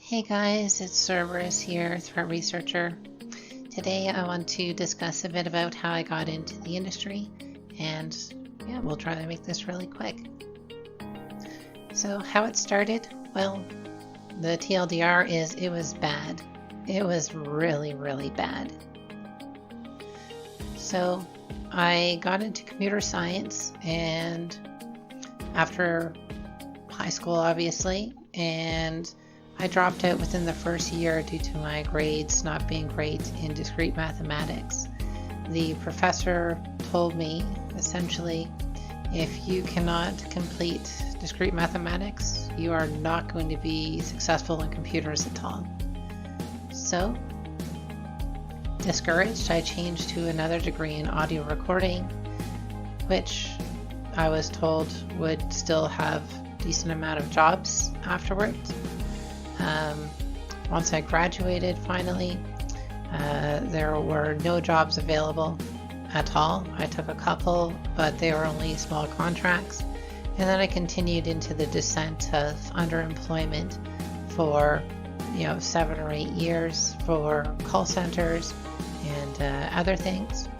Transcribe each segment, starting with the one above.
Hey guys, it's Cerberus here, threat researcher. Today I want to discuss a bit about how I got into the industry, and we'll try to make this really quick. So how it started? Well, the TLDR is it was bad. It was really, really bad. So I got into computer science and after high school obviously, and I dropped out within the first year due to my grades not being great in discrete mathematics. The professor told me, essentially, if you cannot complete discrete mathematics, you are not going to be successful in computers at all. So, discouraged, I changed to another degree in audio recording, which I was told would still have a decent amount of jobs afterwards. Once I graduated finally, there were no jobs available at all. I took a couple, but they were only small contracts. And then I continued into the descent of underemployment for 7 or 8 years for call centers and other things.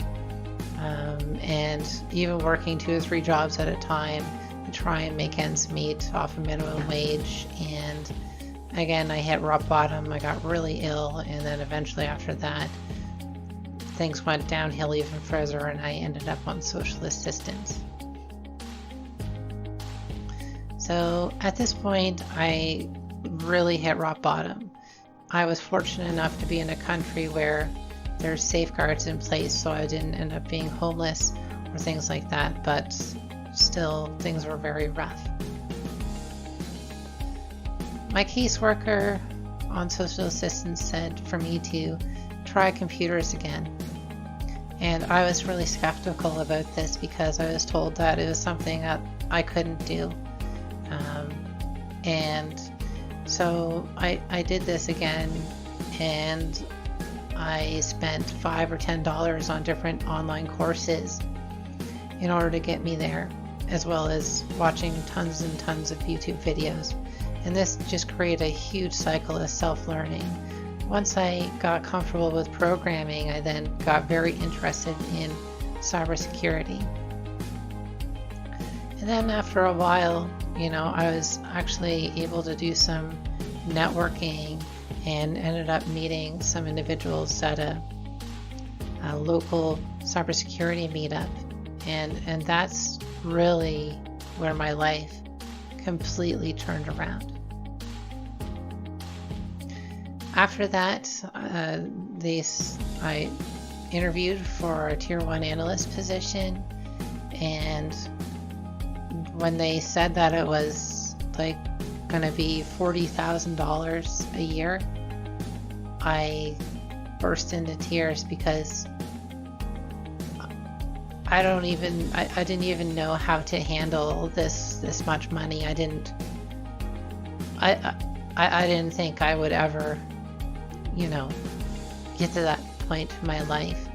And even working 2 or 3 jobs at a time to try and make ends meet off a minimum wage. And again, I hit rock bottom. I got really ill, and then eventually after that, things went downhill even further, and I ended up on social assistance. So at this point, I really hit rock bottom. I was fortunate enough to be in a country where there's safeguards in place, so I didn't end up being homeless or things like that, but still, things were very rough. My caseworker on social assistance said for me to try computers again. And I was really skeptical about this because I was told that it was something that I couldn't do. And so I did this again, and I spent $5 or $10 on different online courses in order to get me there, as well as watching tons and tons of YouTube videos. And this just created a huge cycle of self-learning. Once I got comfortable with programming, I then got very interested in cybersecurity. And then after a while, I was actually able to do some networking and ended up meeting some individuals at a local cybersecurity meetup. And that's really where my life completely turned around. After that, I interviewed for a Tier 1 analyst position, and when they said that it was going to be $40,000 a year, I burst into tears because I didn't even know how to handle this much money. I didn't think I would ever, get to that point in my life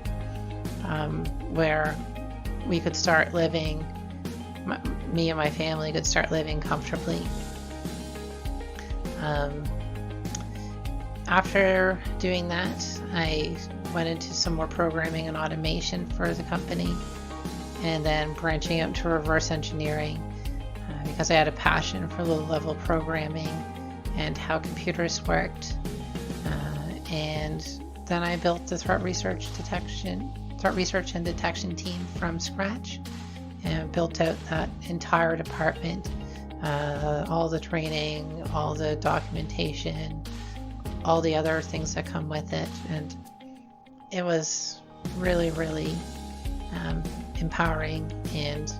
where we could start living, me and my family could start living comfortably. After doing that, I went into some more programming and automation for the company, and then branching out to reverse engineering because I had a passion for low-level programming and how computers worked. And then I built the threat research and detection team from scratch, and built out that entire department, all the training, all the documentation, all the other things that come with it. And it was really, really empowering, and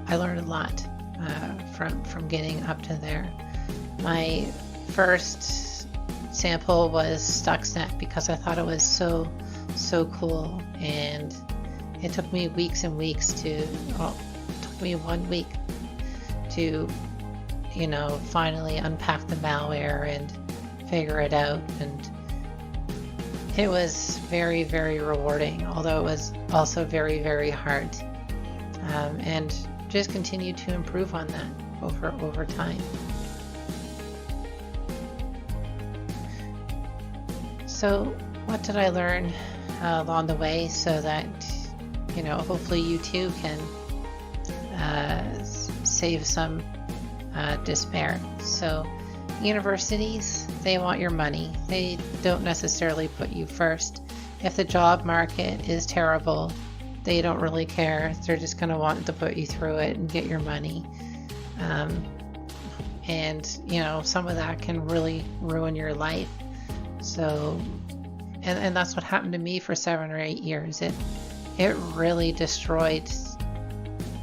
I learned a lot from getting up to there. My first sample was Stuxnet because I thought it was so cool, and it took me weeks and weeks it took me 1 week to finally unpack the malware and figure it out, and it was very, very rewarding, although it was also very, very hard, and just continued to improve on that over time. So what did I learn along the way so that, hopefully you too can save some despair? So universities, they want your money. They don't necessarily put you first. If the job market is terrible, they don't really care. They're just going to want to put you through it and get your money. And some of that can really ruin your life. So, and that's what happened to me for 7 or 8 years. It really destroyed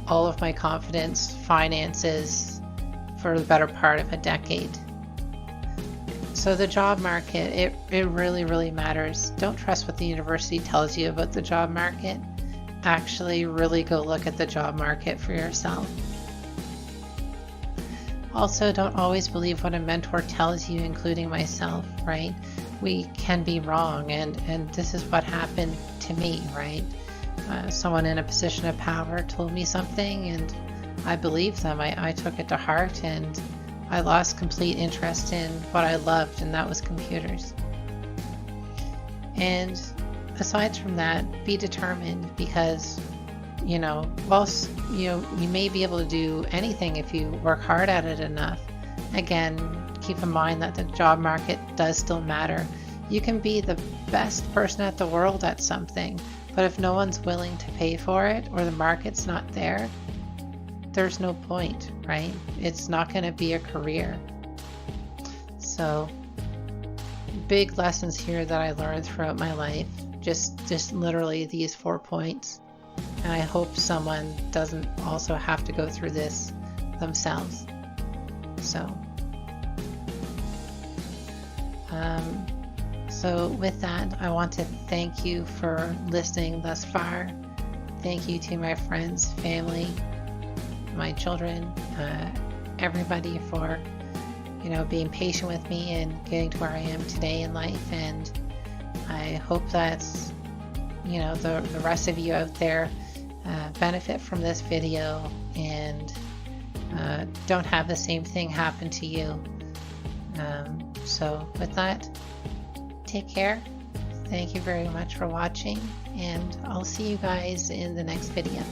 all of my confidence, finances for the better part of a decade. So the job market, it really, really matters. Don't trust what the university tells you about the job market. Actually, really go look at the job market for yourself. Also, don't always believe what a mentor tells you, including myself, right? We can be wrong, and this is what happened to me, right? Someone in a position of power told me something, and I believed them. I took it to heart, and I lost complete interest in what I loved, and that was computers. And aside from that, be determined, because whilst you may be able to do anything if you work hard at it enough. Again, keep in mind that the job market does still matter. You can be the best person at the world at something, but if no one's willing to pay for it, or the market's not there, there's no point, right? It's not going to be a career. So big lessons here that I learned throughout my life, just literally these 4 points. And I hope someone doesn't also have to go through this themselves. So with that, I want to thank you for listening thus far. Thank you to my friends, family, my children, everybody for being patient with me and getting to where I am today in life. And I hope that's the rest of you out there benefit from this video and don't have the same thing happen to you. So with that, take care. Thank you very much for watching, and I'll see you guys in the next video.